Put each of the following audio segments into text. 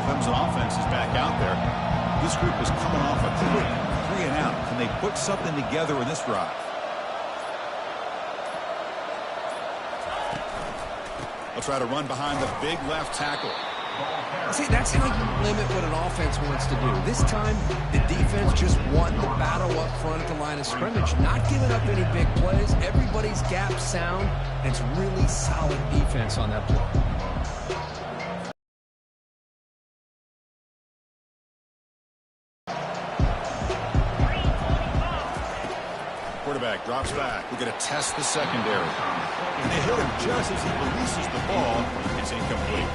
Clemson offense is back out there. This group is coming off a quick 3-and-out. Can they put something together in this drive? They'll try to run behind the big left tackle. See, that's how you limit what an offense wants to do. This time, the defense just won the battle up front at the line of scrimmage, not giving up any big plays. Everybody's gap sound, and it's really solid defense on that play. Quarterback drops back. We're going to test the secondary. And they hit him just as he releases the ball. It's incomplete.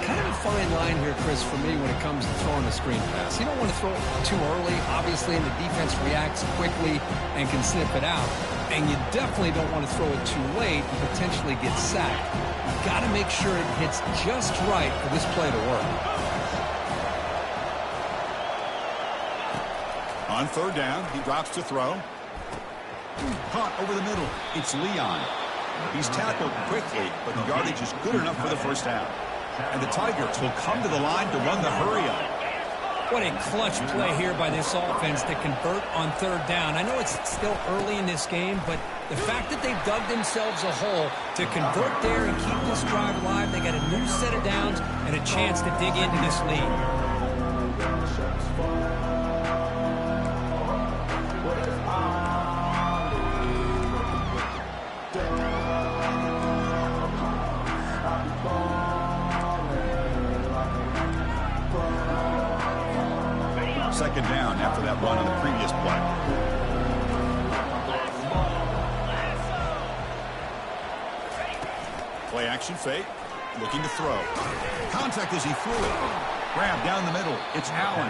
Kind of a fine line here, Chris, for me when it comes to throwing a screen pass. You don't want to throw it too early, obviously, and the defense reacts quickly and can snip it out. And you definitely don't want to throw it too late and potentially get sacked. You've got to make sure it hits just right for this play to work. On third down, he drops to throw. Caught over the middle. It's Leon. He's tackled quickly, but the yardage is good enough for the first down. And the Tigers will come to the line to run the hurry-up. What a clutch play here by this offense to convert on third down. I know it's still early in this game, but the fact that they've dug themselves a hole to convert there and keep this drive alive, they got a new set of downs and a chance to dig into this lead. Second down after that run on the previous play. Play action fake. Looking to throw. Contact as he threw it. Grab down the middle. It's Allen.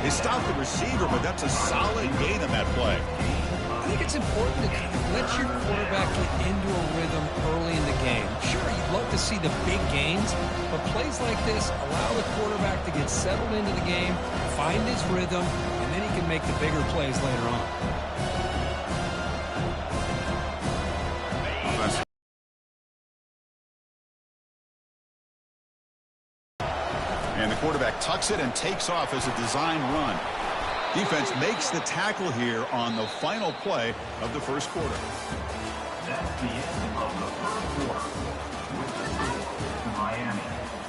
They stopped the receiver, but that's a solid gain on that play. I think it's important to kind of let your quarterback get into a rhythm early in the game. Sure, you'd love to see the big gains, but plays like this allow the quarterback to get settled into the game, find his rhythm, and then he can make the bigger plays later on. And the quarterback tucks it and takes off as a design run. Defense makes the tackle here on the final play of the first quarter. That's the end of the first quarter. With the score, Miami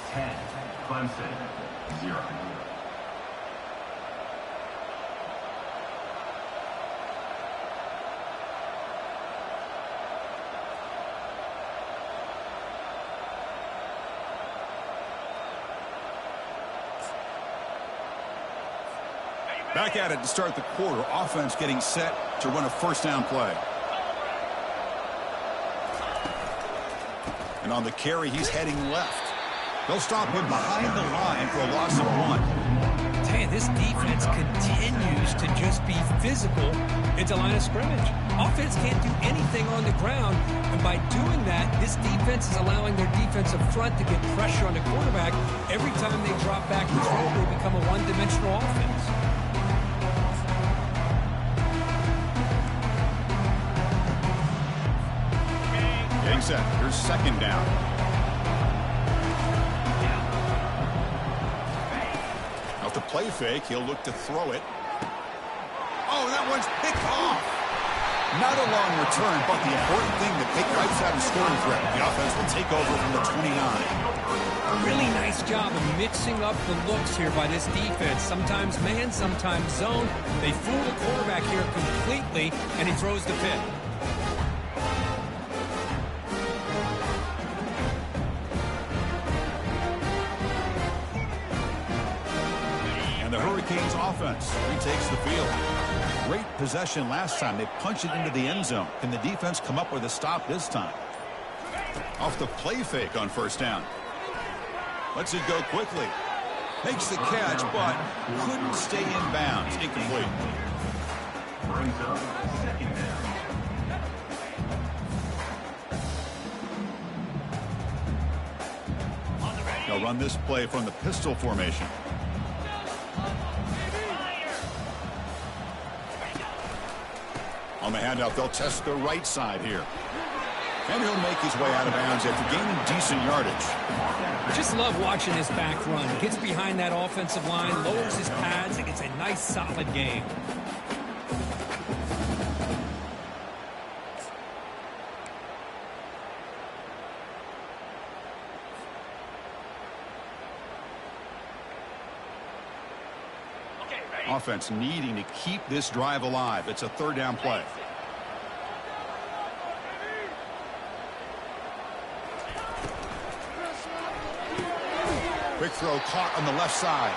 10, Clemson 0. Back at it to start the quarter. Offense getting set to run a first down play. And on the carry, he's heading left. They'll stop him behind the line for a loss of 1. Tell you, this defense continues to just be physical at the line of scrimmage. Offense can't do anything on the ground, and by doing that, this defense is allowing their defensive front to get pressure on the quarterback. Every time they drop back and throw, they become a one-dimensional offense. Getting set. Here's second down. Off the play fake, he'll look to throw it. Oh, that one's picked off. Not a long return, but the important thing that they wipes out a scoring threat. The offense will take over from the 29. A really nice job of mixing up the looks here by this defense. Sometimes man, sometimes zone. They fool the quarterback here completely, and he throws the pick. And the Hurricanes offense retakes the field. Great possession last time. They punch it into the end zone. Can the defense come up with a stop this time? Off the play fake on first down. Lets it go quickly. Makes the catch, but couldn't stay in bounds. Incomplete. Brings up second down. They'll run this play from the pistol formation. On the handout, they'll test the right side here. And he'll make his way out of bounds after gaining decent yardage. Just love watching this back run. Gets behind that offensive line, lowers his pads, and gets a nice, solid gain. Offense needing to keep this drive alive. It's a third down play. Quick throw caught on the left side.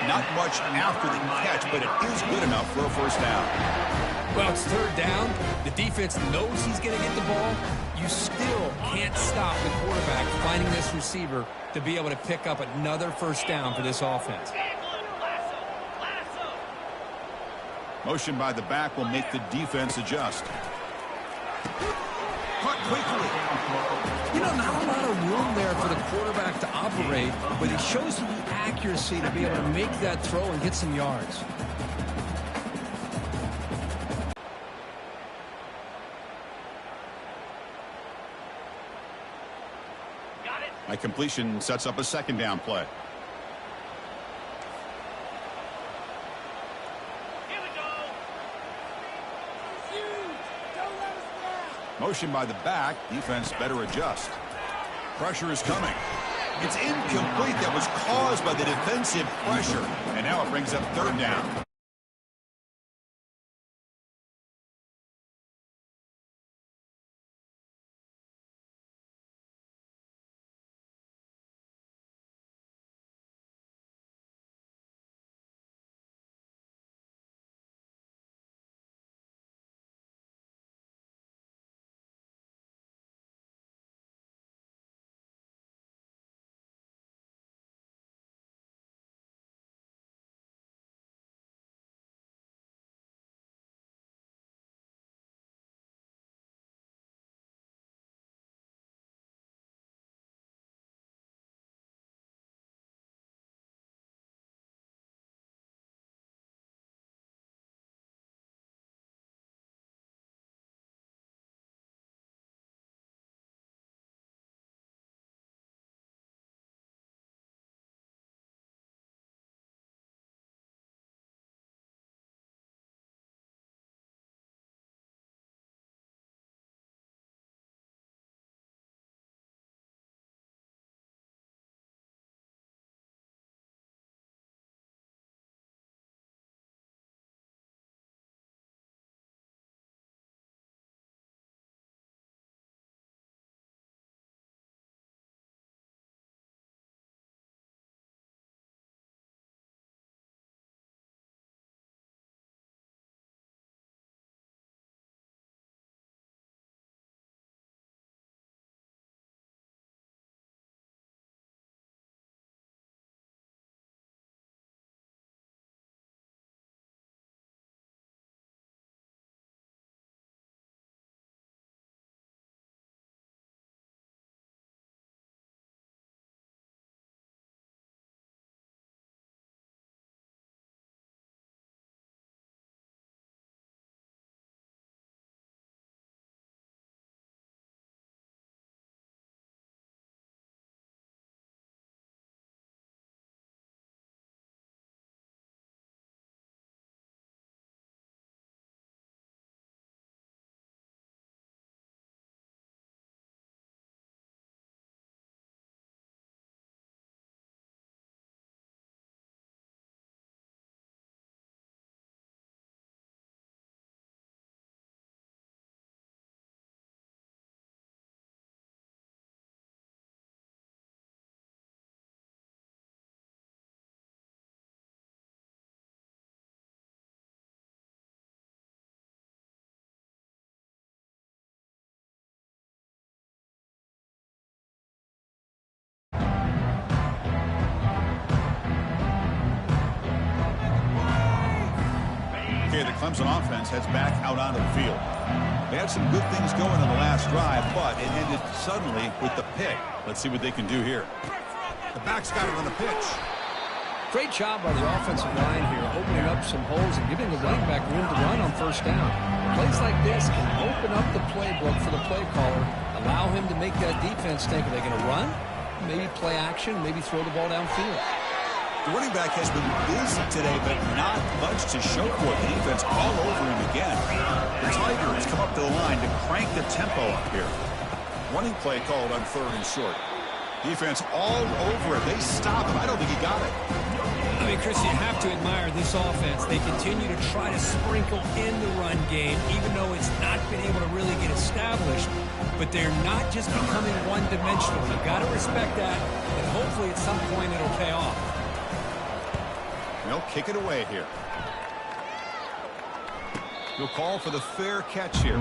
Not much after the catch, but it is good enough for a first down. Well, it's third down. The defense knows he's going to get the ball. You still can't stop the quarterback finding this receiver to be able to pick up another first down for this offense. Motion by the back will make the defense adjust. Caught quickly. You know, not a lot of room there for the quarterback to operate, but he shows you the accuracy to be able to make that throw and get some yards. A completion sets up a second down play. Motion by the back. Defense better adjust. Pressure is coming. It's incomplete. That was caused by the defensive pressure. And now it brings up third down. The Clemson offense heads back out onto the field. They had some good things going on the last drive, but it ended suddenly with the pick. Let's see what they can do here. The back's got it on the pitch. Great job by the offensive line here, opening up some holes and giving the running back room to run on first down. Plays like this can open up the playbook for the play caller, allow him to make that defense think, are they going to run? Maybe play action, maybe throw the ball downfield. The running back has been busy today, but not much to show for it. The defense all over him again. The Tigers come up to the line to crank the tempo up here. Running play called on 3rd and short. Defense all over it. They stop him. I don't think he got it. I mean, Chris, you have to admire this offense. They continue to try to sprinkle in the run game, even though it's not been able to really get established. But they're not just becoming one-dimensional. You've got to respect that, and hopefully at some point it'll pay off. They'll kick it away here. He'll call for the fair catch here.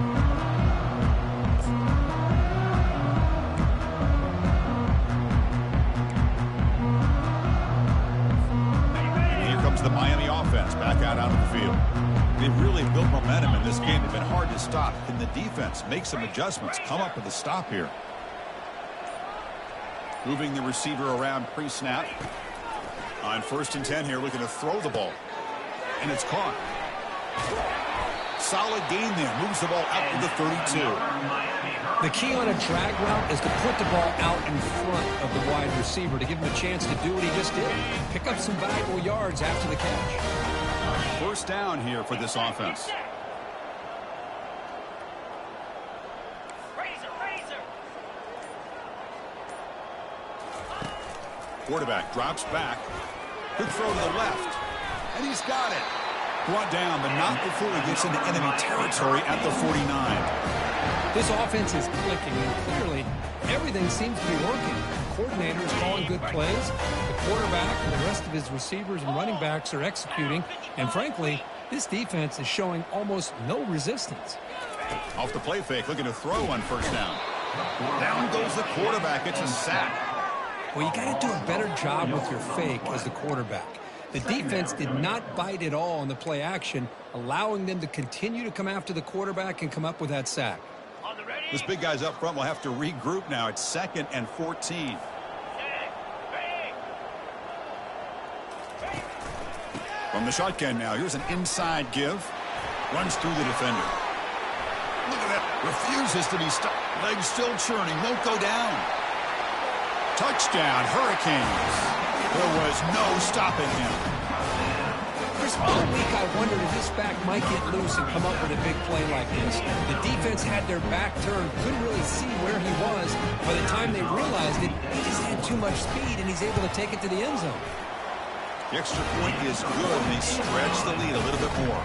And here comes the Miami offense back out onto the field. They've really built momentum in this game. They've been hard to stop. Can the defense make some adjustments, come up with a stop here? Moving the receiver around pre-snap. On 1st and 10 here, looking to throw the ball. And it's caught. Solid gain there. Moves the ball out to the 32. The key on a drag route is to put the ball out in front of the wide receiver to give him a chance to do what he just did. Pick up some valuable yards after the catch. 1st down here for this offense. Quarterback drops back. Good throw to the left. And he's got it. Brought down, but not before he gets into enemy territory at the 49. This offense is clicking, and clearly everything seems to be working. The coordinator is calling good plays. The quarterback and the rest of his receivers and running backs are executing. And frankly, this defense is showing almost no resistance. Off the play fake, looking to throw on 1st down. Down goes the quarterback. It's a sack. Well, you got to do a better job with your fake as the quarterback. The defense did not bite at all on the play action, allowing them to continue to come after the quarterback and come up with that sack. This big guy's up front will have to regroup now. It's 2nd and 14. From the shotgun now, here's an inside give. Runs through the defender. Look at that. Refuses to be stopped. Legs still churning. Won't go down. Touchdown, Hurricanes. There was no stopping him. Chris, all week I wondered if this back might get loose and come up with a big play like this. The defense had their back turned, couldn't really see where he was. By the time they realized it, he just had too much speed, and he's able to take it to the end zone. The extra point is good, and they stretch the lead a little bit more.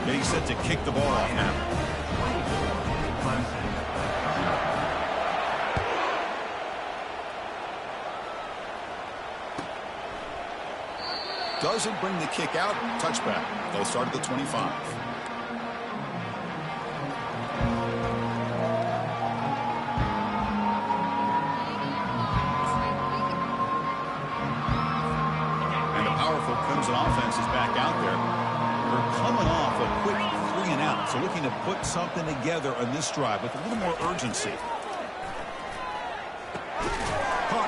Getting set to kick the ball off now. Doesn't bring the kick out. Touchback. They'll start at the 25. And the powerful Crimson offense is back out there. They're coming off a quick 3 and out, so looking to put something together on this drive with a little more urgency.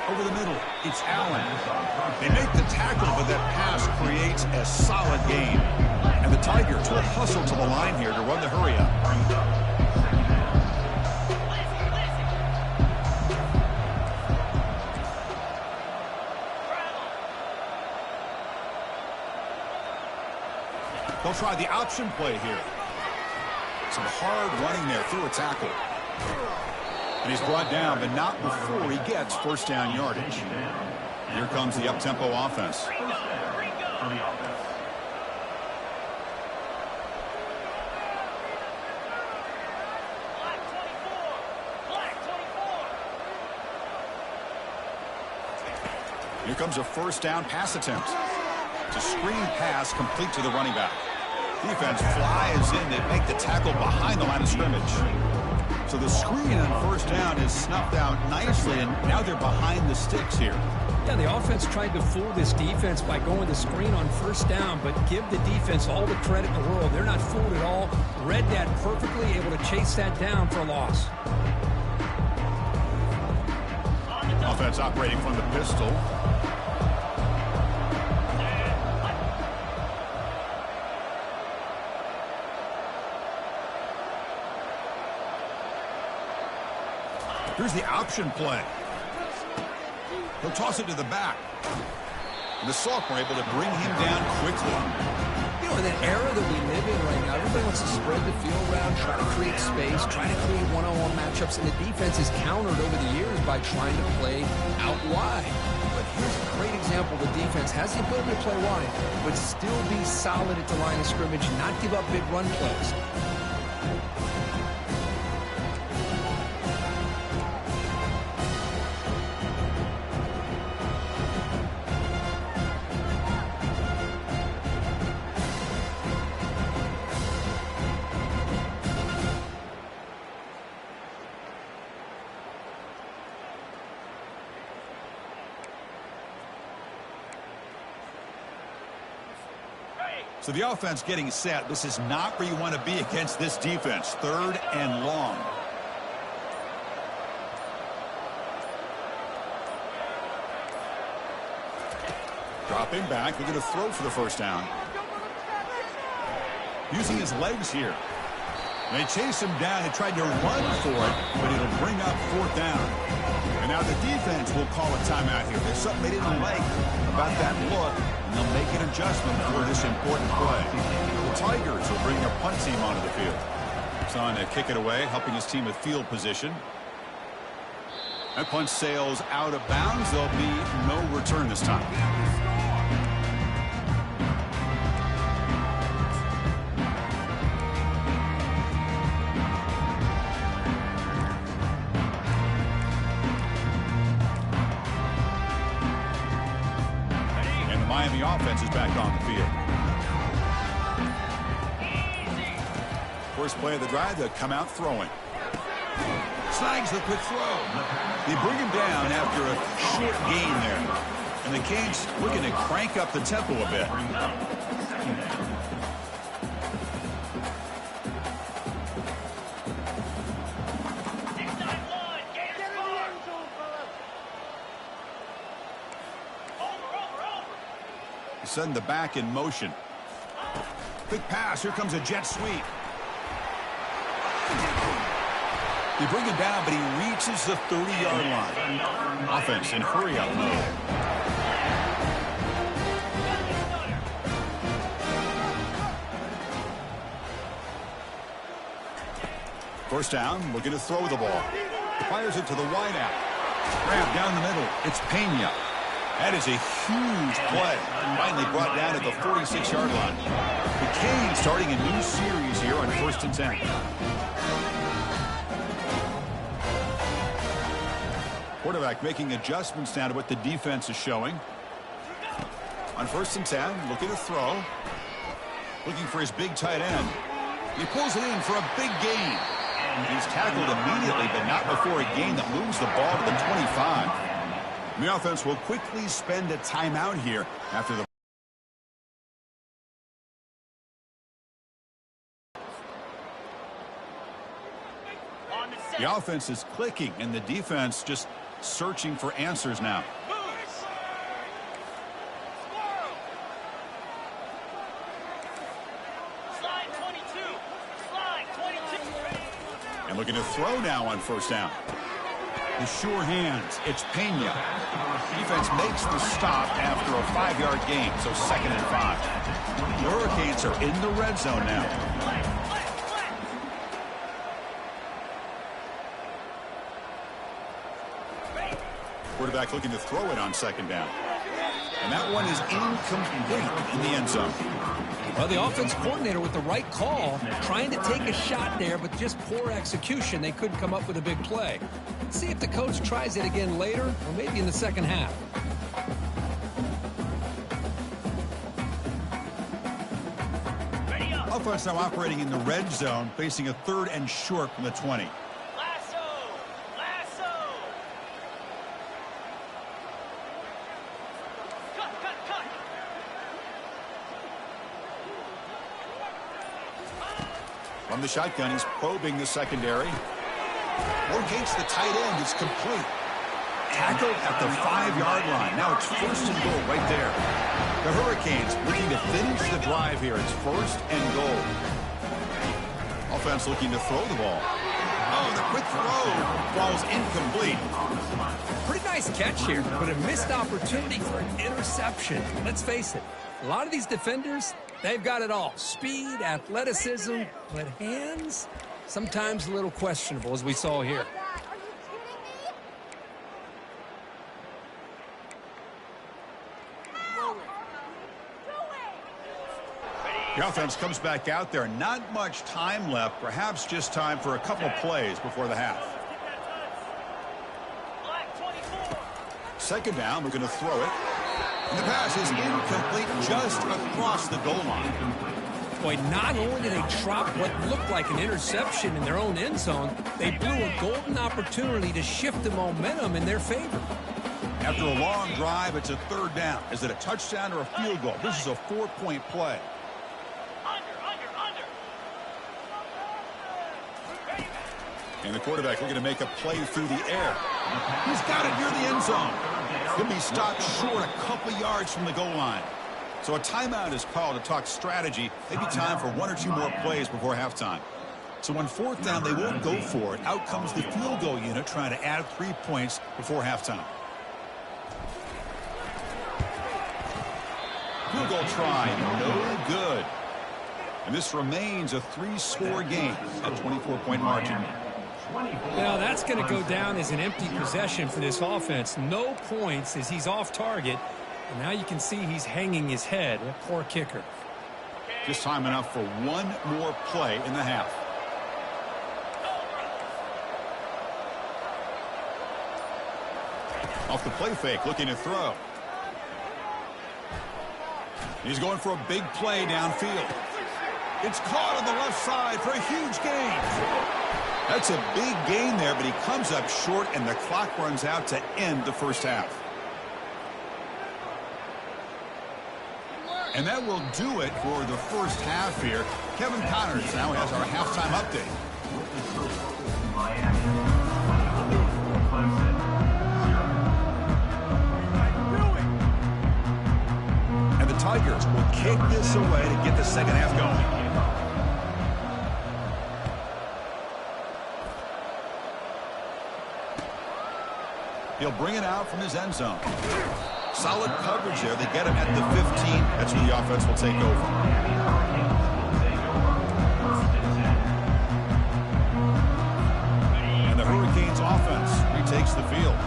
Over the middle, it's Allen. They make the tackle, but that pass creates a solid gain. And the Tigers will hustle to the line here to run the hurry up. They'll try the option play here. Some hard running there through a tackle. And he's brought down, but not before he gets 1st down yardage. Here comes the up-tempo offense. Here comes a 1st down pass attempt. It's a screen pass complete to the running back. Defense flies in. They make the tackle behind the line of scrimmage. So the screen on 1st down is snuffed out nicely, and now they're behind the sticks here. Yeah, the offense tried to fool this defense by going the screen on 1st down, but give the defense all the credit in the world. They're not fooled at all. Read that perfectly, able to chase that down for a loss. offense operating from the pistol. Here's the option play. He'll toss it to the back. And the sophomore able to bring him down quickly. You know, in that era that we live in right now, everybody wants to spread the field around, try to create space, try to create one-on-one matchups, and the defense is countered over the years by trying to play out wide. But here's a great example. The defense has the ability to play wide, but still be solid at the line of scrimmage, not give up big run plays. So the offense getting set. This is not where you want to be against this defense. 3rd and long. Dropping back. They're going to throw for the first down. Using his legs here. They chase him down. They tried to run for it, but it'll bring up 4th down. And now the defense will call a timeout here. There's something they didn't like about that look. They'll make an adjustment for this important play. The Tigers will bring their punt team onto the field. It's on to kick it away, helping his team with field position. That punt sails out of bounds. There'll be no return this time. The offense is back on the field. First play of the drive, they'll come out throwing. Snags the quick throw. They bring him down after a short gain there. And the Canes looking to crank up the tempo a bit. Send the back in motion. Quick pass. Here comes a jet sweep. They bring him down, but he reaches the 30-yard line. Offense in hurry-up mode. First down, looking to throw the ball. Fires it to the wideout. Grab down the middle. It's Pena. That is a huge play. Finally brought down at the 46-yard line. The Canes starting a new series here on 1st and 10. Quarterback making adjustments down to what the defense is showing. On 1st and 10, looking to throw. Looking for his big tight end. He pulls it in for a big gain. He's tackled immediately, but not before a gain that moves the ball to the 25. The offense will quickly spend a timeout here after the offense is clicking and the defense just searching for answers now. And looking to throw now on 1st down. The sure hands. It's Pena. Defense makes the stop after a 5-yard gain, so 2nd and 5. The Hurricanes are in the red zone now. Quarterback looking to throw it on 2nd down. And that one is incomplete in the end zone. Well, the offense coordinator with the right call, trying to take a shot there, but just poor execution. They couldn't come up with a big play. Let's see if the coach tries it again later, or maybe in the second half. Offense now operating in the red zone, facing a 3rd and short from the 20. From the shotgun, he's probing the secondary. Locates the tight end. It's complete. Tackled at the 5-yard line. Now it's 1st and goal right there. The Hurricanes looking to finish the drive here. It's 1st and goal. Offense looking to throw the ball. Oh, the quick throw falls incomplete. Pretty nice catch here, but a missed opportunity for an interception. Let's face it, a lot of these defenders, they've got it all. Speed, athleticism, but hands, sometimes a little questionable, as we saw here. The offense comes back out there. Not much time left. Perhaps just time for a couple plays before the half. 2nd down. We're going to throw it. And the pass is incomplete just across the goal line. Boy, not only did they drop what looked like an interception in their own end zone, they blew a golden opportunity to shift the momentum in their favor. After a long drive, it's a 3rd down. Is it a touchdown or a field goal? This is a 4-point play. And the quarterback looking to make a play through the air. He's got it near the end zone. He'll be stopped short a couple yards from the goal line. So a timeout is called to talk strategy. Maybe time for 1 or 2 more plays before halftime. So on 4th down, they won't go for it. Out comes the field goal unit trying to add 3 points before halftime. Field goal try, no good. And this remains a 3-score game at 24-point margin. Now that's going to go down as an empty possession for this offense. No points as he's off target. And now you can see he's hanging his head. A poor kicker. Just time enough for 1 more play in the half. Off the play fake, looking to throw. He's going for a big play downfield. It's caught on the left side for a huge gain. That's a big gain there, but he comes up short, and the clock runs out to end the 1st half. And that will do it for the 1st half here. Kevin Connors now has our halftime update. And the Tigers will kick this away to get the 2nd half going. He'll bring it out from his end zone. Solid coverage there. They get him at the 15. That's where the offense will take over. And the Hurricanes offense retakes the field.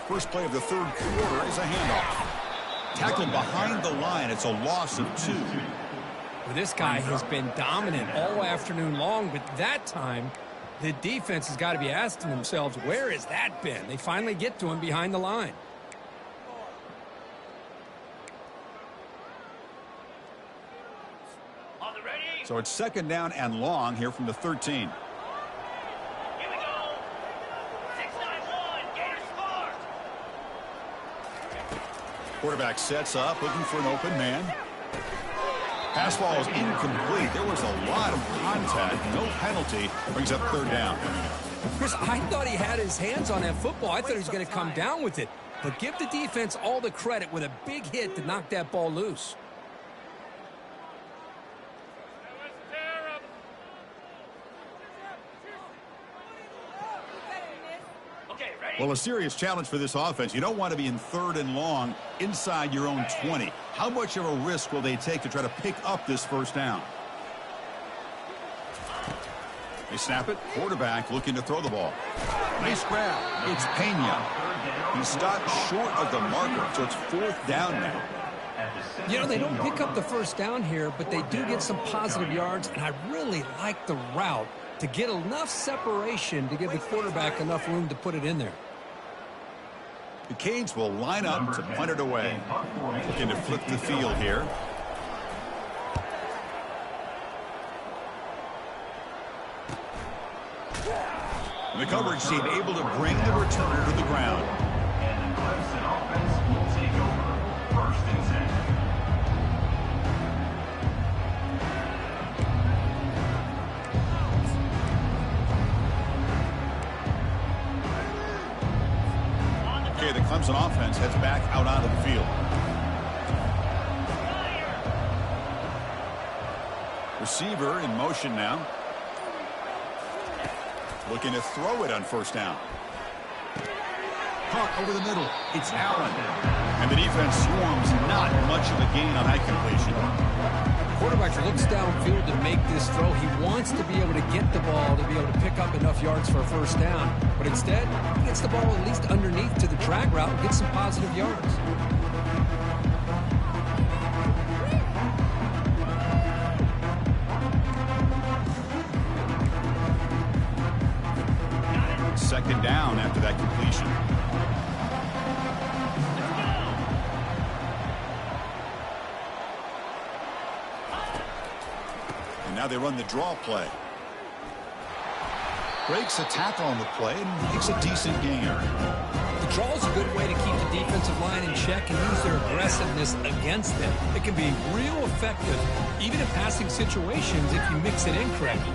First play of the 3rd quarter is a handoff. Tackled behind the line. It's a loss of 2. Well, this guy has been dominant all afternoon long, but that time the defense has got to be asking themselves, where has that been? They finally get to him behind the line. So it's 2nd down and long here from the 13. Here we go. 6-9-1. Gators score. Quarterback sets up, looking for an open man. Pass ball is incomplete. There was a lot of contact. No penalty. Brings up 3rd down. Chris, I thought he had his hands on that football. I thought he was going to come down with it. But give the defense all the credit with a big hit to knock that ball loose. Well, a serious challenge for this offense. You don't want to be in 3rd and long inside your own 20. How much of a risk will they take to try to pick up this 1st down? They snap it. Quarterback looking to throw the ball. Nice grab. It's Pena. He's stopped short of the marker, so it's 4th down now. You know, they don't pick up the 1st down here, but they do get some positive yards, and I really like the route to get enough separation to give the quarterback enough room to put it in there. The Canes will line up to punt it away. Looking to flip the field here. And the coverage team able to bring the returner to the ground. And the Clemson offense will take over 1st and 10. Clemson offense heads back out onto the field. Receiver in motion now. Looking to throw it on first down. Caught over the middle. It's Allen. And the defense swarms. Not much of a gain on that completion. Quarterback looks downfield to make this throw. He wants to be able to get the ball to be able to pick up enough yards for a first down. But instead, he gets the ball at least underneath to the drag route and gets some positive yards. Second down after that completion. And now they run the draw play. Breaks a tackle on the play and makes a decent gain. The draw is a good way to keep the defensive line in check and use their aggressiveness against them. It can be real effective, even in passing situations, if you mix it in correctly.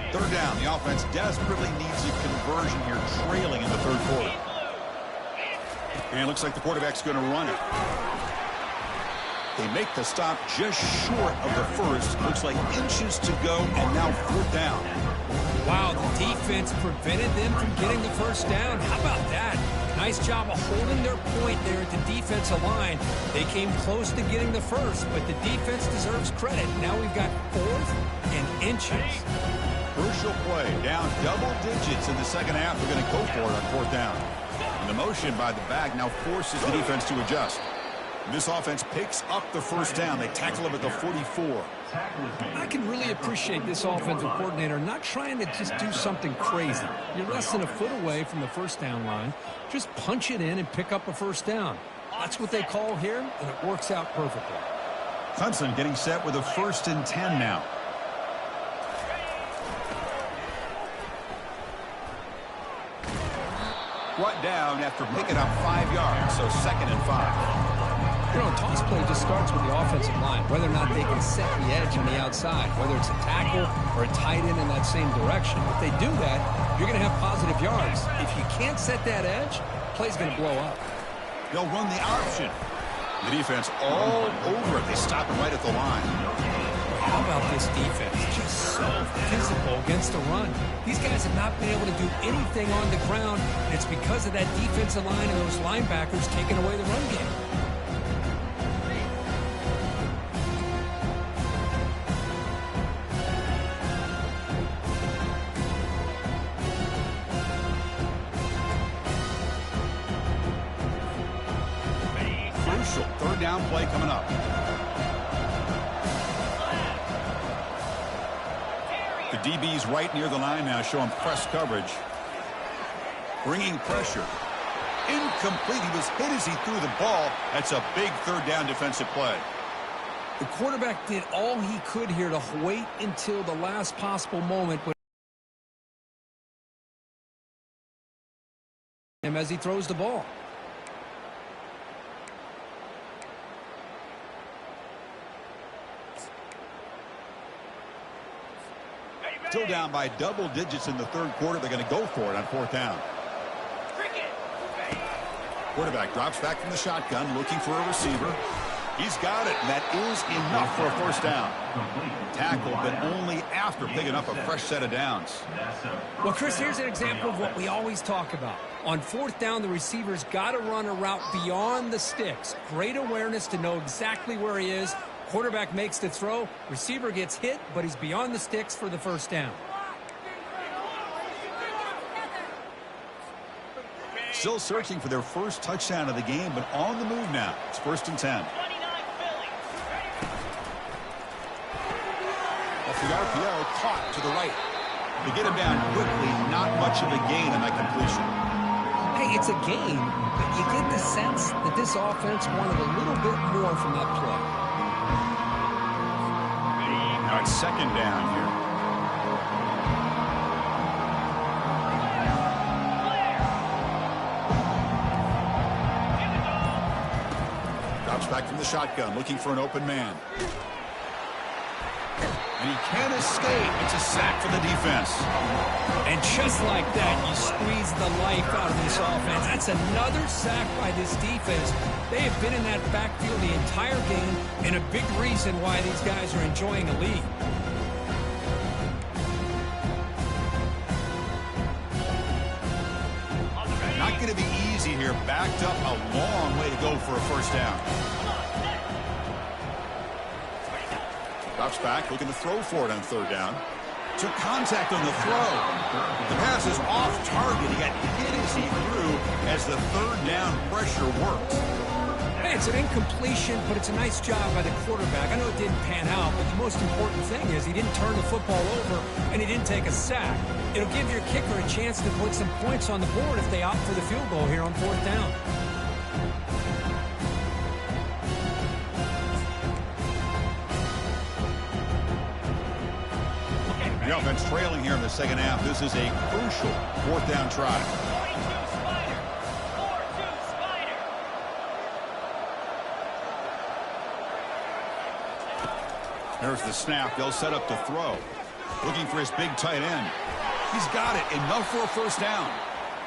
Third down. The offense desperately needs a conversion here, trailing in the third quarter. And it looks like the quarterback's going to run it. They make the stop just short of the first. Looks like inches to go, and now fourth down. Wow, the defense prevented them from getting the first down. How about that? Nice job of holding their point there at the defensive line. They came close to getting the first, but the defense deserves credit. Now we've got fourth and inches. Crucial play, down double digits in the second half. They're going to go for it on fourth down. And the motion by the back now forces the defense to adjust. This offense picks up the first down. They tackle him at the 44. I can really appreciate this offensive coordinator not trying to just do something crazy. You're less than a foot away from the first down line. Just punch it in and pick up a first down. That's what they call here, and it works out perfectly. Clemson getting set with a 1st and 10 now. Brought down after picking up 5 yards, so 2nd and 5. You know, a toss play just starts with the offensive line, whether or not they can set the edge on the outside, whether it's a tackle or a tight end in that same direction. If they do that, you're going to have positive yards. If you can't set that edge, play's going to blow up. They'll run the option. The defense all over it. They stop it right at the line. How about this defense? Just so physical against the run. These guys have not been able to do anything on the ground, and it's because of that defensive line and those linebackers taking away the run game. Crucial third down play coming up. The DB's right near the line now, showing press coverage. Bringing pressure. Incomplete. He was hit as he threw the ball. That's a big third down defensive play. The quarterback did all he could here to wait until the last possible moment as he throws the ball. Still down by double digits in the third quarter. They're going to go for it on fourth down. Quarterback drops back from the shotgun, looking for a receiver. He's got it, and that is enough for a first down. Tackle, but only after picking up a fresh set of downs. Well, Chris, here's an example of what we always talk about. On fourth down, the receiver's got to run a route beyond the sticks. Great awareness to know exactly where he is. Quarterback makes the throw. Receiver gets hit, but he's beyond the sticks for the first down. Still searching for their first touchdown of the game, but on the move now. It's 1st and 10. Off the RPO, caught to the right. They get him down quickly. Not much of a gain on that completion. Hey, it's a gain, but you get the sense that this offense wanted a little bit more from that play. Now it's second down here. Drops back from the shotgun, looking for an open man. And he can't escape. It's a sack for the defense. And just like that, you squeeze the life out of this offense. That's another sack by this defense. They have been in that backfield the entire game, and a big reason why these guys are enjoying a lead. Not going to be easy here. Backed up a long way to go for a first down. Drops back, looking to throw for it on third down. Took contact on the throw. The pass is off target. He got hit as he threw as the third down pressure worked. Hey, it's an incompletion, but it's a nice job by the quarterback. I know it didn't pan out, but the most important thing is he didn't turn the football over and he didn't take a sack. It'll give your kicker a chance to put some points on the board if they opt for the field goal here on fourth down. The offense trailing here in the second half. This is a crucial fourth down try. 42 Spider. 4-2 Spider. There's the snap. They'll set up to throw. Looking for his big tight end. He's got it. Enough for a first down.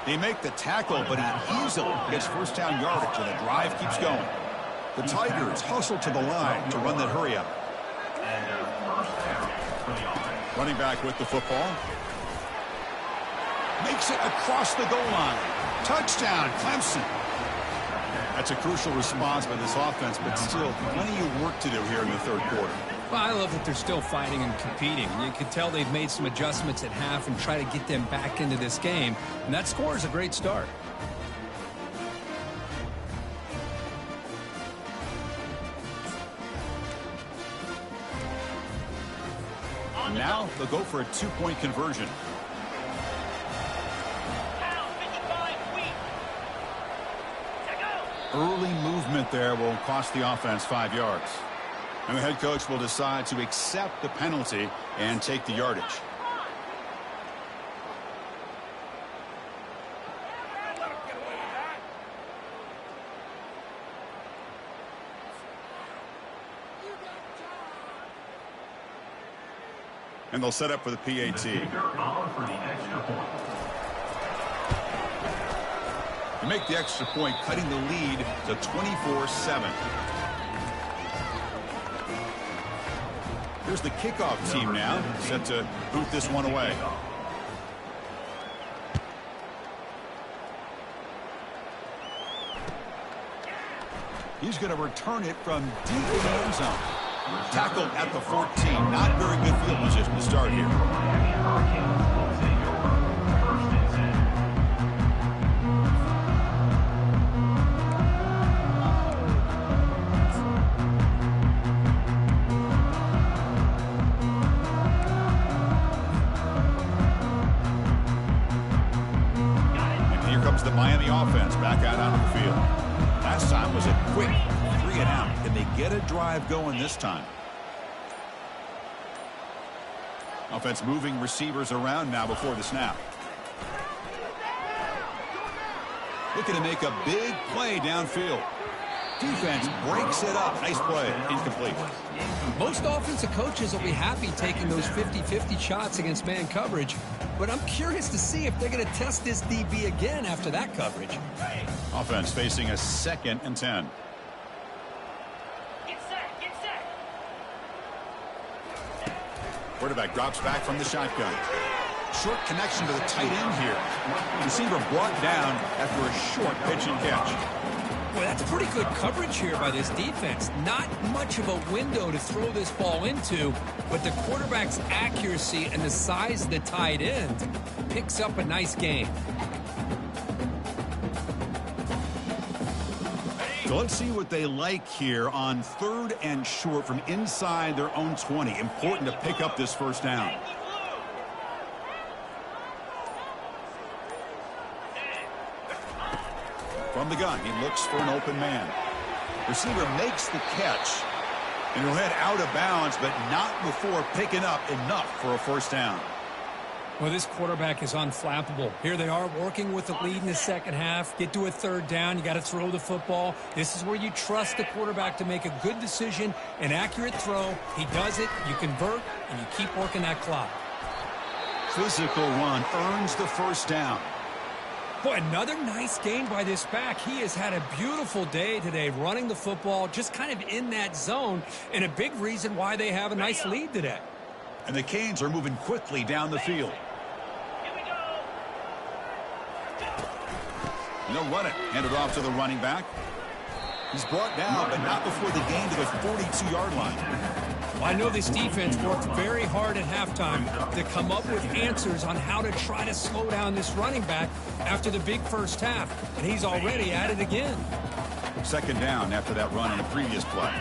They make the tackle, but he easily gets first down yardage, and the drive keeps going. The Tigers hustle to the line to run that hurry up. Running back with the football. Makes it across the goal line. Touchdown, Clemson. That's a crucial response by this offense, but still plenty of work to do here in the third quarter. Well, I love that they're still fighting and competing. You can tell they've made some adjustments at half and try to get them back into this game. And that score is a great start. Now they'll go for a two-point conversion. Early movement there will cost the offense 5 yards. And the head coach will decide to accept the penalty and take the yardage. And they'll set up for the PAT. To make the extra point, cutting the lead to 24-7. Here's the kickoff team now, set to boot this one away. He's going to return it from deep in the end zone. Tackled at the 14. Not very good field position to start here. And here comes the Miami offense back out onto the field. Last time was a quick 3 and out. Can they get a drive going this time? Offense moving receivers around now before the snap. Looking to make a big play downfield. Defense breaks it up. Nice play. Incomplete. Most offensive coaches will be happy taking those 50-50 shots against man coverage, but I'm curious to see if they're going to test this DB again after that coverage. Offense facing a 2nd and 10. Get set, get set. Quarterback drops back from the shotgun. Short connection to the tight end here. Receiver brought down after a short pitch and catch. Boy, that's pretty good coverage here by this defense. Not much of a window to throw this ball into, but the quarterback's accuracy and the size of the tight end picks up a nice game. So let's see what they like here on 3rd and short from inside their own 20. Important to pick up this first down. From the gun, he looks for an open man. Receiver makes the catch, and he'll head out of bounds, but not before picking up enough for a first down. Well, this quarterback is unflappable. Here they are working with the lead in the second half. Get to a third down. You got to throw the football. This is where you trust the quarterback to make a good decision, an accurate throw. He does it, you convert, and you keep working that clock. Physical run earns the first down. Boy, another nice gain by this back. He has had a beautiful day today running the football, just kind of in that zone, and a big reason why they have a nice lead today. And the Canes are moving quickly down the field. And they'll run it. Hand it off to the running back. He's brought down, but not before the gain to the 42-yard line. Well, I know this defense worked very hard at halftime to come up with answers on how to try to slow down this running back after the big first half. And he's already at it again. Second down after that run on the previous play.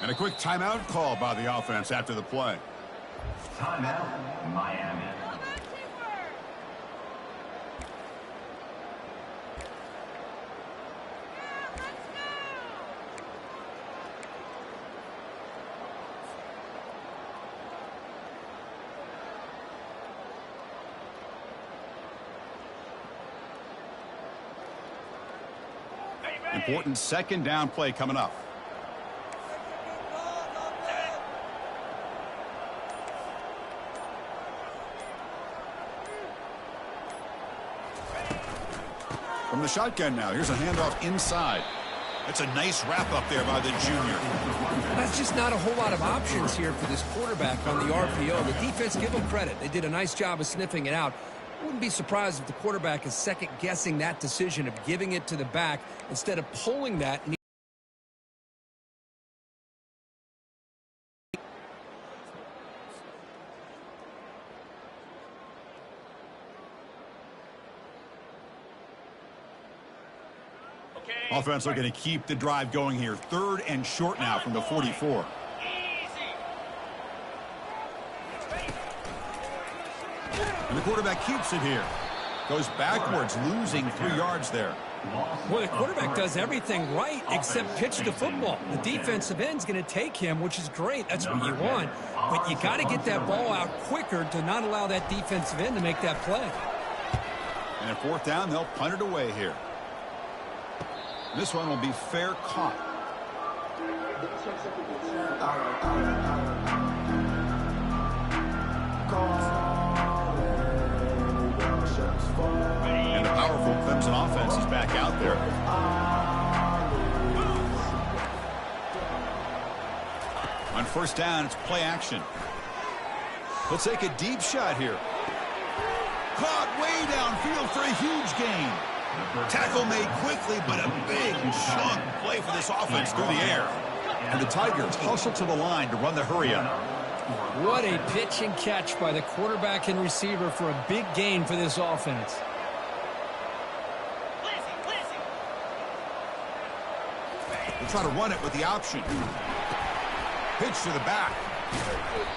And a quick timeout call by the offense after the play. Timeout, Miami. Important second down play coming up. From the shotgun now, here's a handoff inside. That's a nice wrap up there by the junior. That's just not a whole lot of options here for this quarterback on the RPO. The defense, give them credit. They did a nice job of sniffing it out. I wouldn't be surprised if the quarterback is second-guessing that decision of giving it to the back instead of pulling that. Offense looking to keep the drive going here. Third and short now from the 44. And the quarterback keeps it here. Goes backwards, losing 3 yards there. Well, the quarterback does everything right except pitch the football. The defensive end's going to take him, which is great. That's what you want. But you got to get that ball out quicker to not allow that defensive end to make that play. And at fourth down, they'll punt it away here. This one will be fair caught. And the powerful Clemson offense is back out there. On first down, it's play action. They'll take a deep shot here. Caught way downfield for a huge gain. Tackle made quickly, but a big chunk play for this offense through the air. And the Tigers hustle to the line to run the hurry up. What a pitch and catch by the quarterback and receiver for a big gain for this offense. They try to run it with the option. Pitch to the back.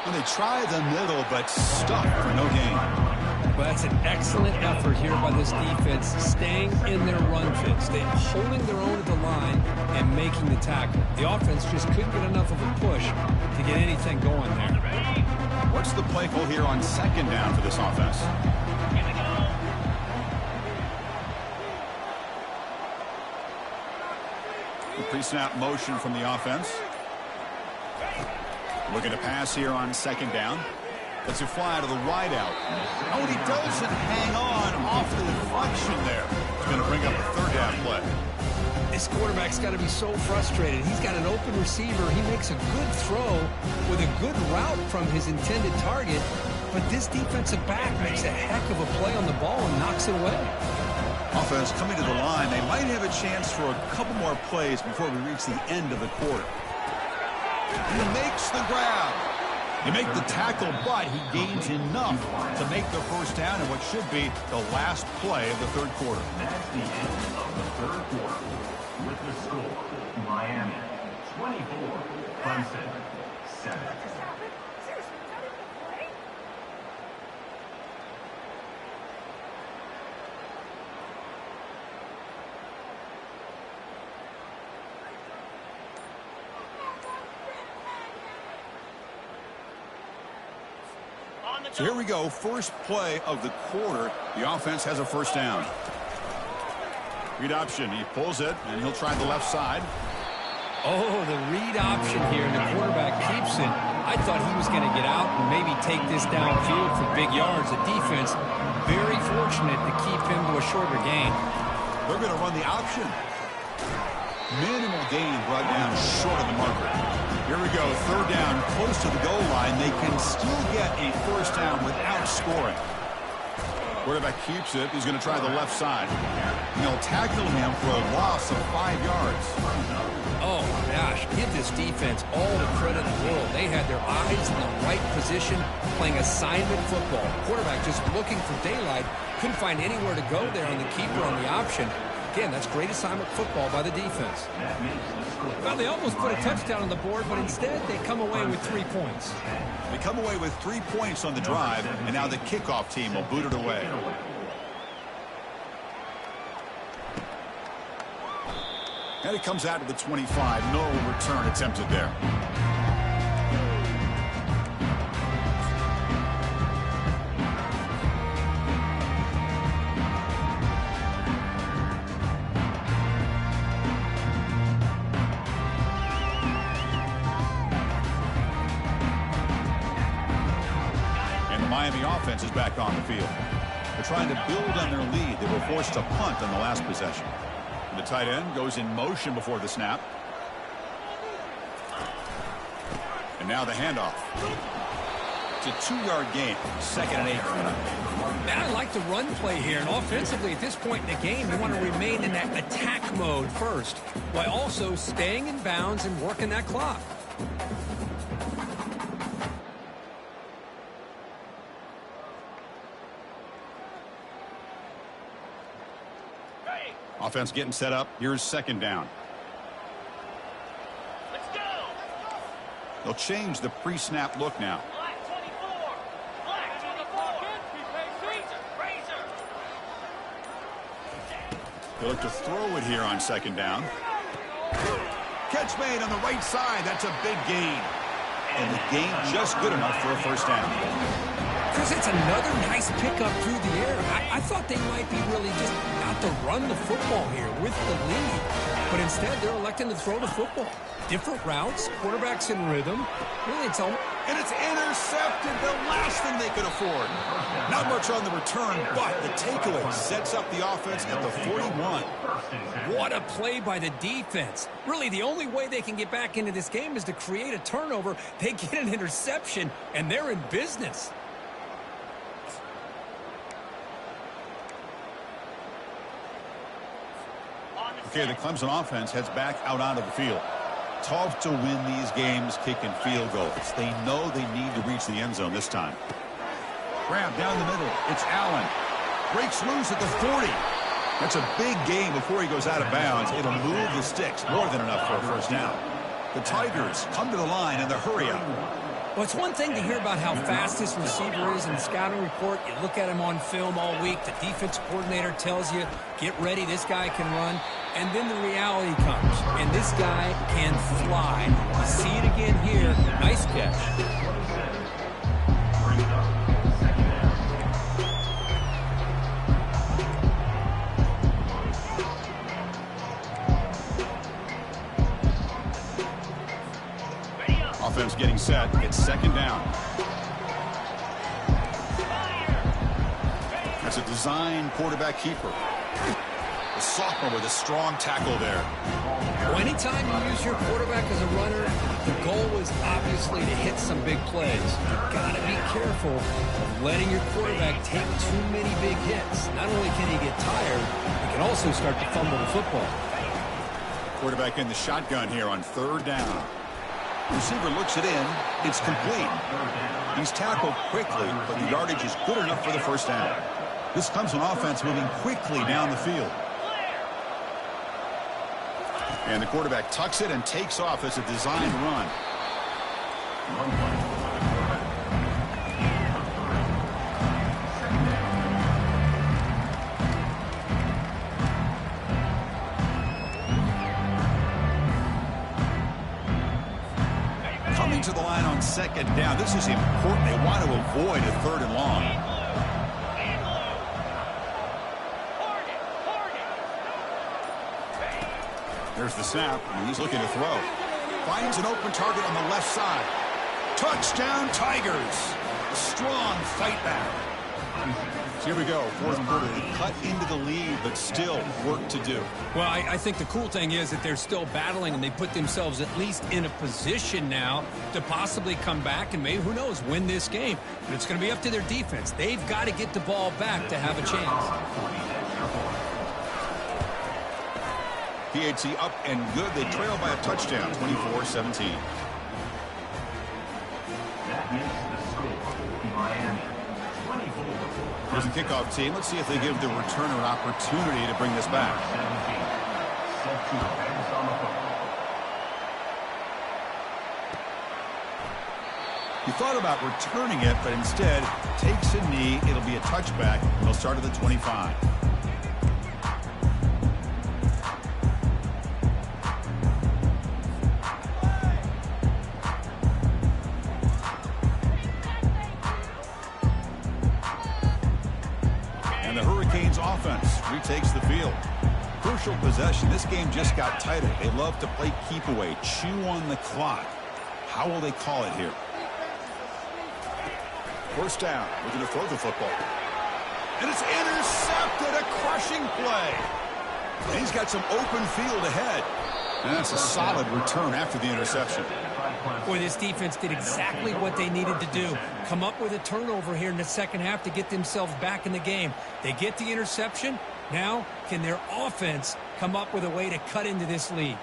And they try the middle, but stuck for no gain. Well, that's an excellent effort here by this defense, staying in their run fit, holding their own at the line and making the tackle. The offense just couldn't get enough of a push to get anything going there. What's the play call here on second down for this offense? The pre-snap motion from the offense. Looking to pass here on second down. Lets it fly to the wideout. Oh, and he doesn't hang on off the deflection there. It's going to bring up a third down play. This quarterback's got to be so frustrated. He's got an open receiver. He makes a good throw with a good route from his intended target, but this defensive back makes a heck of a play on the ball and knocks it away. Offense coming to the line. They might have a chance for a couple more plays before we reach the end of the quarter. He makes the grab. They make the tackle, but he gains enough to make the first down in what should be the last play of the third quarter. That's the end of the third quarter. With the score, Miami 24, Clemson 7. So here we go, first play of the quarter. The offense has a first down. Read option, he pulls it, and he'll try the left side. Oh, the read option here, and the quarterback keeps it. I thought he was going to get out and maybe take this downfield for big yards. The defense, very fortunate to keep him to a shorter gain. They're going to run the option. Minimal gain brought down short of the marker. Here we go, third down, close to the goal line. They can still get a first down without scoring. Quarterback keeps it. He's going to try the left side. And they'll tackle him for a loss of 5 yards. Oh, gosh, give this defense all the credit in the world. They had their eyes in the right position, playing assignment football. Quarterback just looking for daylight. Couldn't find anywhere to go there on the keeper on the option. Again, that's great assignment football by the defense. Well, they almost put a touchdown on the board, but instead they come away with 3 points. They come away with 3 points on the drive, and now the kickoff team will boot it away. And it comes out to the 25. No return attempted there. Miami offense is back on the field. They're trying to build on their lead. They were forced to punt on the last possession. And the tight end goes in motion before the snap. And now the handoff. It's a 2-yard gain. 2nd and 8. Man, I like the run play here. And offensively, at this point in the game, you want to remain in that attack mode first, while also staying in bounds and working that clock. Offense getting set up. Here's 2nd down. Let's go. They'll change the pre-snap look now. Black 24. Black 24. Razor. They look to throw it here on 2nd down. Catch made on the right side. That's a big gain. And the gain just good enough for a first down. Because it's another nice pickup through the air. I thought they might be really just out to run the football here with the lead. But instead, they're electing to throw the football. Different routes, quarterbacks in rhythm. Really, it's all... And it's intercepted, the last thing they could afford. Not much on the return, but the takeaway sets up the offense at the 41. What a play by the defense. Really, the only way they can get back into this game is to create a turnover. They get an interception, and they're in business. Okay, the Clemson offense heads back out onto the field. Tough to win these games kicking field goals. They know they need to reach the end zone this time. Grab down the middle. It's Allen. Breaks loose at the 40. That's a big gain before he goes out of bounds. It'll move the sticks. More than enough for a first down. The Tigers come to the line in the hurry up. Well, it's one thing to hear about how fast this receiver is in the scouting report. You look at him on film all week. The defense coordinator tells you, get ready, this guy can run. And then the reality comes, and this guy can fly. You see it again here. Nice catch. Offense getting set. It's 2nd down. That's a design quarterback keeper. The sophomore with a strong tackle there. Well, anytime you use your quarterback as a runner, the goal is obviously to hit some big plays. You've got to be careful of letting your quarterback take too many big hits. Not only can he get tired, he can also start to fumble the football. Quarterback in the shotgun here on 3rd down. Receiver looks it in. It's complete. He's tackled quickly, but the yardage is good enough for the first down. This comes an offense moving quickly down the field. And the quarterback tucks it and takes off as a designed run. Coming to the line on on second down. This is important. They want to avoid a third and long. There's the snap, and he's looking to throw. Finds an open target on the left side. Touchdown, Tigers. A strong fight back. So here we go, fourth quarter. They cut into the lead, but still work to do. Well, I think the cool thing is that they're still battling, and they put themselves at least in a position now to possibly come back and maybe, who knows, win this game. But it's going to be up to their defense. They've got to get the ball back to have a chance. PAT up and good. They trail by a touchdown, 24-17. That makes the score Miami 24. Here's the kickoff team. Let's see if they give the returner an opportunity to bring this back. 17. Set to advance on the football. He thought about returning it, but instead takes a knee. It'll be a touchback. They'll start at the 25. And the Hurricanes offense retakes the field. Crucial possession. This game just got tighter. They love to play keep away, chew on the clock. How will they call it here? First down. Looking to throw the football. And it's intercepted. A crushing play. And he's got some open field ahead. And that's a solid return after the interception. Boy, this defense did exactly what they needed to do. Come up with a turnover here in the second half to get themselves back in the game. They get the interception. Now, can their offense come up with a way to cut into this lead?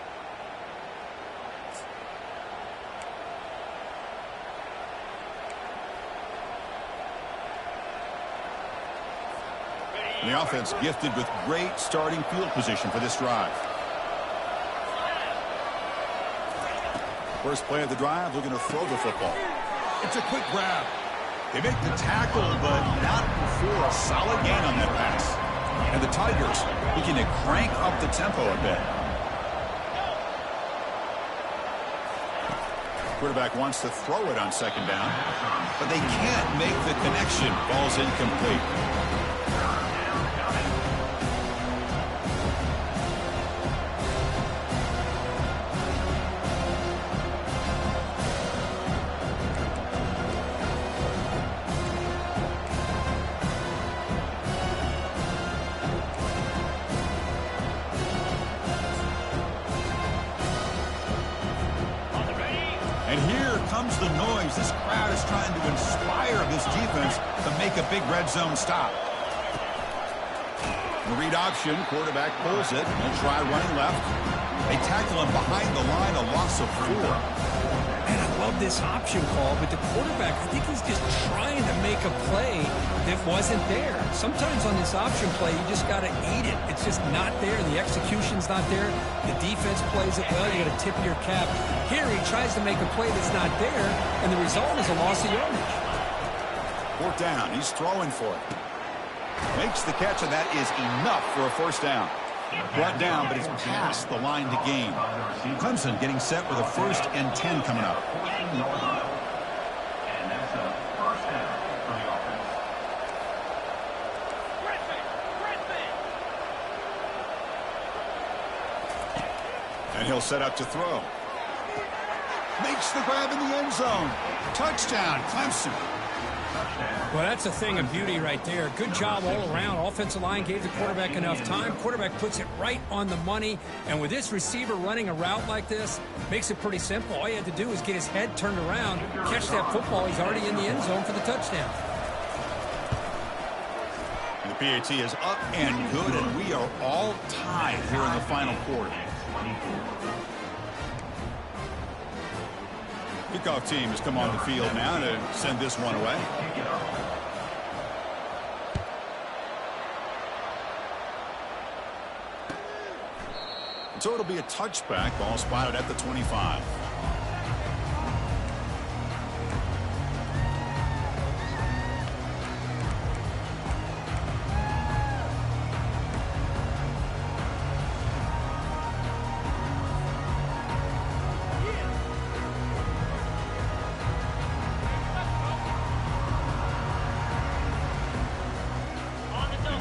And the offense gifted with great starting field position for this drive. First play of the drive, looking to throw the football. It's a quick grab. They make the tackle, but not before a solid gain on that pass. And the Tigers looking to crank up the tempo a bit. Quarterback wants to throw it on second down, but they can't make the connection. Ball's incomplete. And here comes the noise. This crowd is trying to inspire this defense to make a big red zone stop. The read option, quarterback pulls it. He'll try running left. They tackle him behind the line, a loss of 4. And I love this option call, but the quarterback, I think he's just trying to make a play that wasn't there. Sometimes on this option play, you just got to eat it. It's just not there. The execution's not there. The defense plays it well. You got to tip your cap. Here, he tries to make a play that's not there, and the result is a loss of yardage. Fourth down. He's throwing for it. Makes the catch, and that is enough for a first down. Brought down, but it's past the line to gain. Clemson getting set with a 1st and 10 coming up. And that's a first down for the offense. And he'll set up to throw. Makes the grab in the end zone. Touchdown, Clemson. Well, that's a thing of beauty right there. Good job all around. Offensive line gave the quarterback enough time. Quarterback puts it right on the money. And with this receiver running a route like this, makes it pretty simple. All you had to do is get his head turned around, catch that football. He's already in the end zone for the touchdown. And the PAT is up and good, and we are all tied here in the final quarter. Kickoff team has come on the field now to send this one away. So it'll be a touchback. Ball spotted at the 25.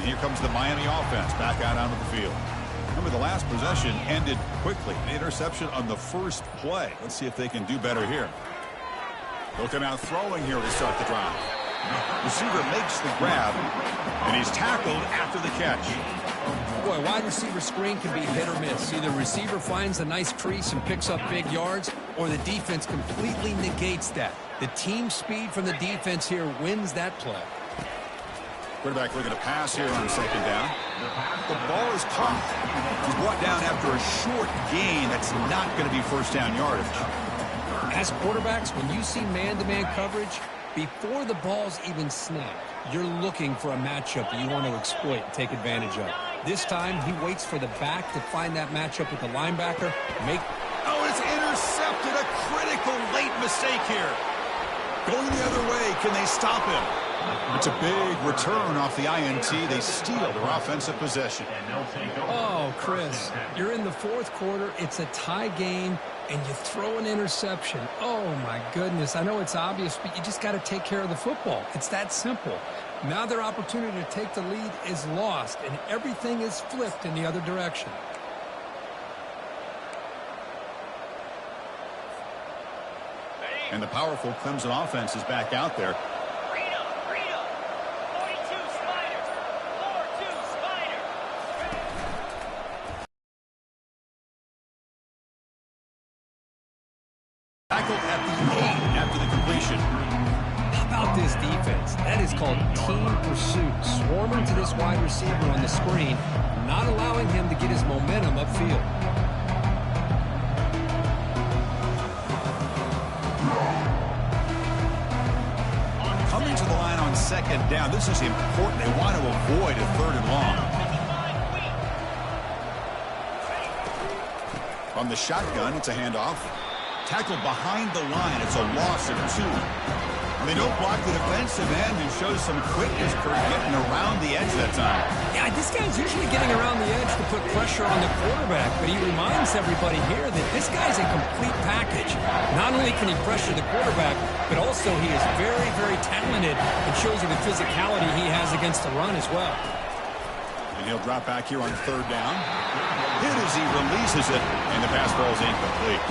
And here comes the Miami offense back out onto the field. Remember, the last possession ended quickly. The interception on the first play. Let's see if they can do better here. Looking out throwing here to start the drive. Receiver makes the grab, and he's tackled after the catch. Boy, wide receiver screen can be hit or miss. Either receiver finds a nice crease and picks up big yards, or the defense completely negates that. The team speed from the defense here wins that play. Quarterback looking to pass here on second down. The ball is caught. He's brought down after a short gain. That's not going to be first down yardage. As quarterbacks, when you see man-to-man coverage, before the ball's even snapped, you're looking for a matchup that you want to exploit and take advantage of. This time, he waits for the back to find that matchup with the linebacker. Oh, it's intercepted. A critical late mistake here. Going the other way. Can they stop him? It's a big return off the INT. They steal their offensive possession. Oh, Chris, you're in the fourth quarter. It's a tie game, and you throw an interception. Oh, my goodness. I know it's obvious, but you just got to take care of the football. It's that simple. Now their opportunity to take the lead is lost, and everything is flipped in the other direction. And the powerful Clemson offense is back out there. Tackled at the 8 after the completion. How about this defense? That is called team pursuit. Swarming to this wide receiver on the screen, not allowing him to get his momentum upfield. Coming to the line on second down. This is important. They want to avoid a third and long. From the shotgun, it's a handoff. Tackled behind the line. It's a loss of 2. They don't block the defensive end and shows some quickness for getting around the edge that time. Yeah, this guy's usually getting around the edge to put pressure on the quarterback, but he reminds everybody here that this guy's a complete package. Not only can he pressure the quarterback, but also he is very, very talented and shows you the physicality he has against the run as well. And he'll drop back here on third down. Hit as he releases it, and the pass ball is incomplete.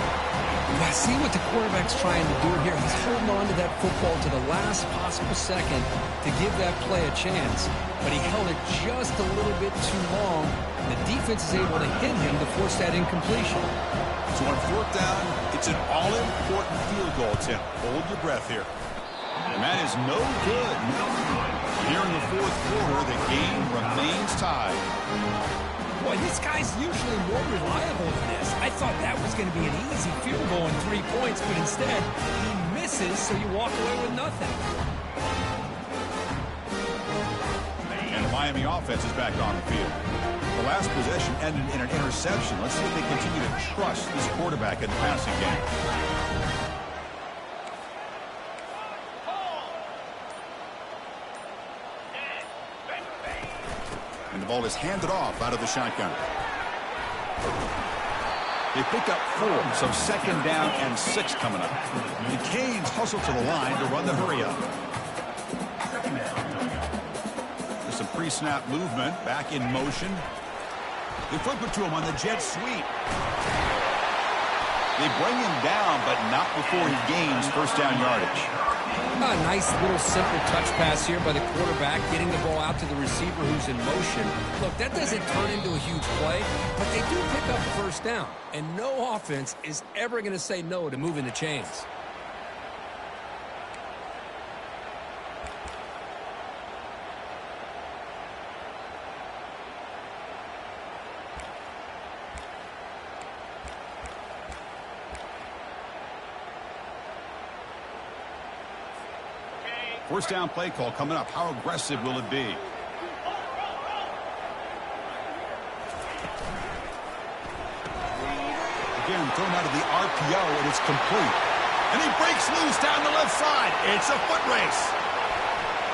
I see what the quarterback's trying to do here. He's holding on to that football to the last possible second to give that play a chance. But he held it just a little bit too long. And the defense is able to hit him to force that incompletion. So on fourth down, it's an all-important field goal attempt. Hold your breath here. And that is no good. Here in the fourth quarter, the game remains tied. Boy, this guy's usually more reliable than this. I thought that was going to be an easy field goal and 3 points, but instead, he misses, so you walk away with nothing. And the Miami offense is back on the field. The last possession ended in an interception. Let's see if they continue to trust this quarterback in the passing game. And the ball is handed off out of the shotgun. They pick up 4, so second down and 6 coming up. The Canes hustle to the line to run the hurry up. There's some pre-snap movement, back in motion. They flip it to him on the jet sweep. They bring him down, but not before he gains first down yardage. A nice little simple touch pass here by the quarterback, getting the ball out to the receiver who's in motion. Look, that doesn't turn into a huge play, but they do pick up the first down. And no offense is ever going to say no to moving the chains. First down play call coming up. How aggressive will it be? Again, thrown out of the RPO, and it's complete. And he breaks loose down the left side. It's a foot race.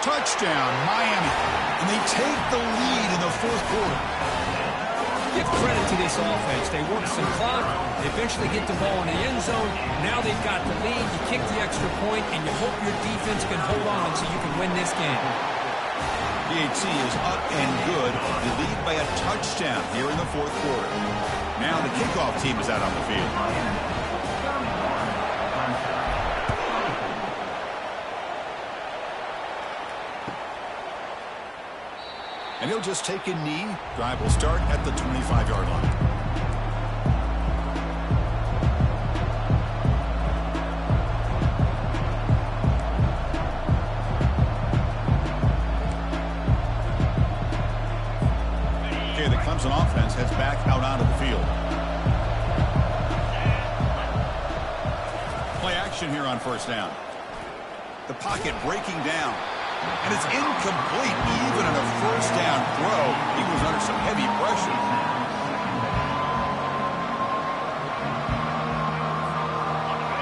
Touchdown, Miami. And they take the lead in the fourth quarter. Give credit to this offense. They work some clock. They eventually get the ball in the end zone. Now they've got the lead. You kick the extra point, and you hope your defense can hold on so you can win this game. PHC is up and good. They lead by a touchdown here in the fourth quarter. Now the kickoff team is out on the field. And he'll just take a knee. Drive will start at the 25-yard line. Okay, the Clemson offense heads back out onto the field. Play action here on first down. The pocket breaking down. And it's incomplete. Even on a first down throw, he was under some heavy pressure.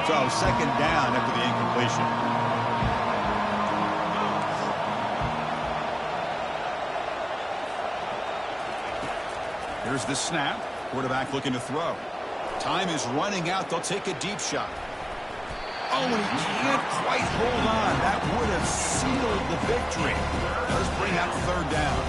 So second down after the incompletion. Here's the snap. Quarterback looking to throw. Time is running out. They'll take a deep shot. Oh, and he can't quite hold on. That would have sealed the victory. Does bring out third down.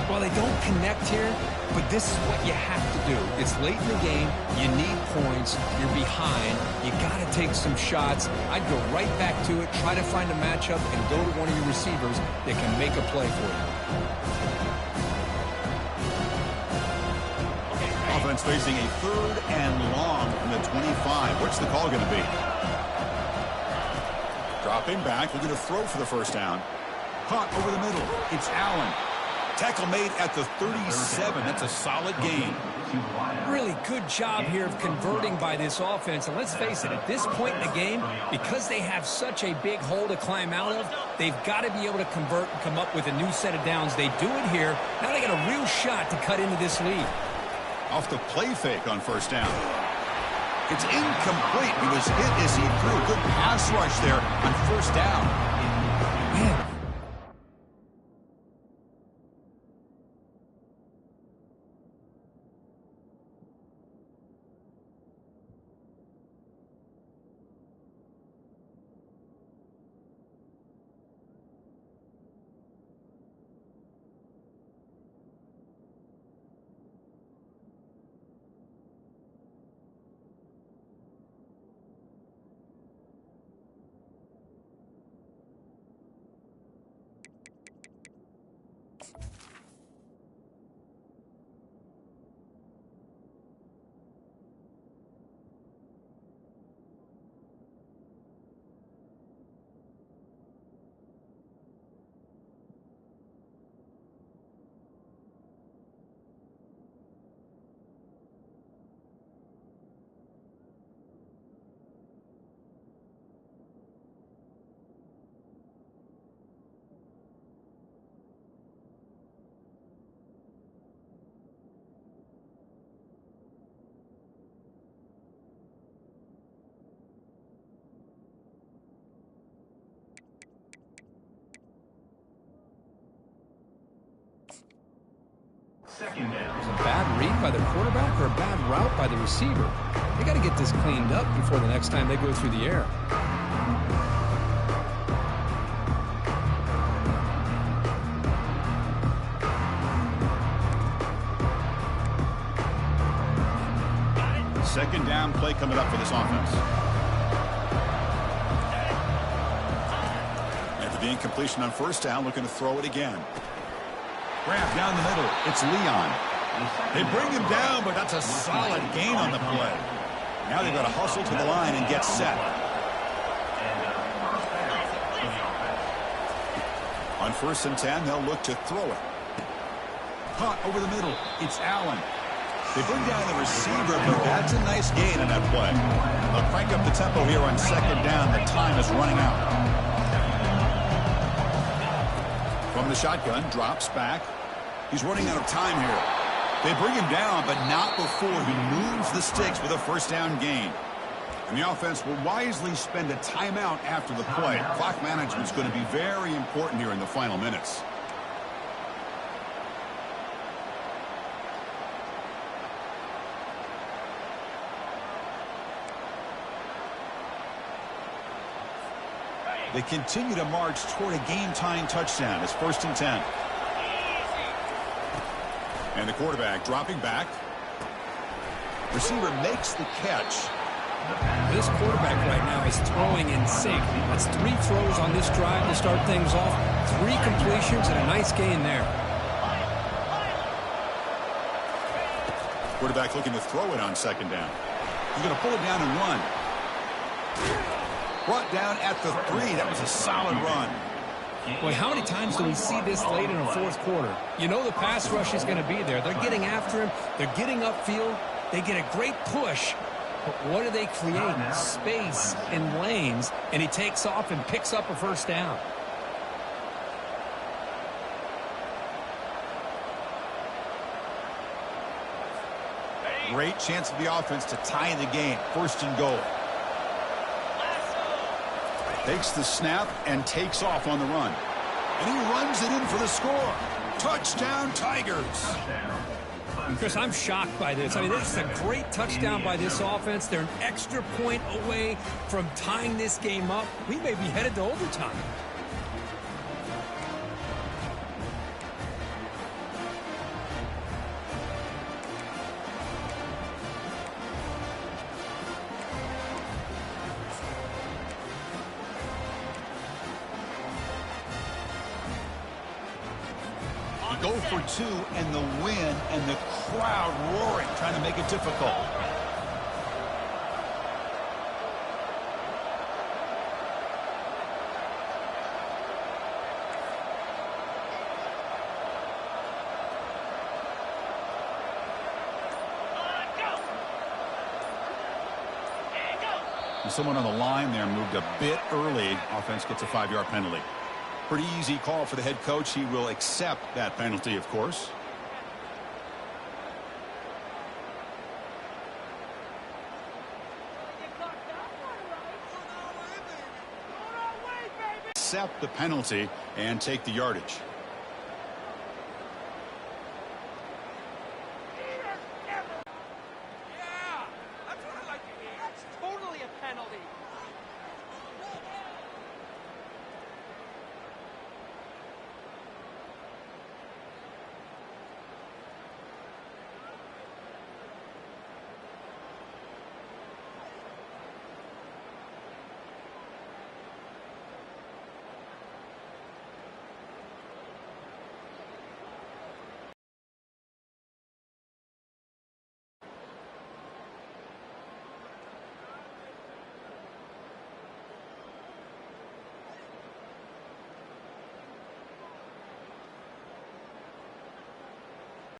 Well, they don't connect here, but this is what you have to do. It's late in the game. You need points. You're behind. You got to take some shots. I'd go right back to it, try to find a matchup, and go to one of your receivers that can make a play for you. Offense facing a third and long from the 25. What's the call going to be? Dropping back, looking to throw for the first down. Caught over the middle. It's Allen. Tackle made at the 37. That's a solid gain. Really good job here of converting by this offense. And let's face it, at this point in the game, because they have such a big hole to climb out of, they've got to be able to convert and come up with a new set of downs. They do it here. Now they got a real shot to cut into this lead. Off the play fake on first down. It's incomplete. He was hit as he threw. Good pass rush there on first down. Man. Second down. Is it a bad read by the quarterback or a bad route by the receiver? They got to get this cleaned up before the next time they go through the air. Second down play coming up for this offense. After the incompletion on first down, looking to throw it again. Grab down the middle. It's Leon. They bring him down, but that's a solid gain on the play. Now they've got to hustle to the line and get set. On first and 10, they'll look to throw it. Caught over the middle. It's Allen. They bring down the receiver, but that's a nice gain on that play. They'll crank up the tempo here on second down. The time is running out. From the shotgun, drops back. He's running out of time here. They bring him down, but not before he moves the sticks with a first down gain. And the offense will wisely spend a timeout after the play. Clock management is going to be very important here in the final minutes. They continue to march toward a game-tying touchdown. It's 1st and 10. And the quarterback dropping back. Receiver makes the catch. This quarterback right now is throwing in sync. That's 3 throws on this drive to start things off. 3 completions and a nice gain there. Quarterback looking to throw it on 2nd down. He's going to pull it down and run. Brought down at the 3. That was a solid run. Boy, how many times do we see this late in a 4th quarter? You know the pass rush is going to be there. They're getting after him. They're getting upfield. They get a great push. But what do they create? Space and lanes. And he takes off and picks up a 1st down. Great chance of the offense to tie the game. 1st and goal. Takes the snap and takes off on the run. And he runs it in for the score. Touchdown, Tigers. Chris, I'm shocked by this. I mean, this is a great touchdown by this offense. They're an extra point away from tying this game up. We may be headed to overtime. Go for 2 and the win, and the crowd roaring, trying to make it difficult. And someone on the line there moved a bit early. Offense gets a 5-yard penalty. Pretty easy call for the head coach. He will accept that penalty, of course. Accept the penalty and take the yardage.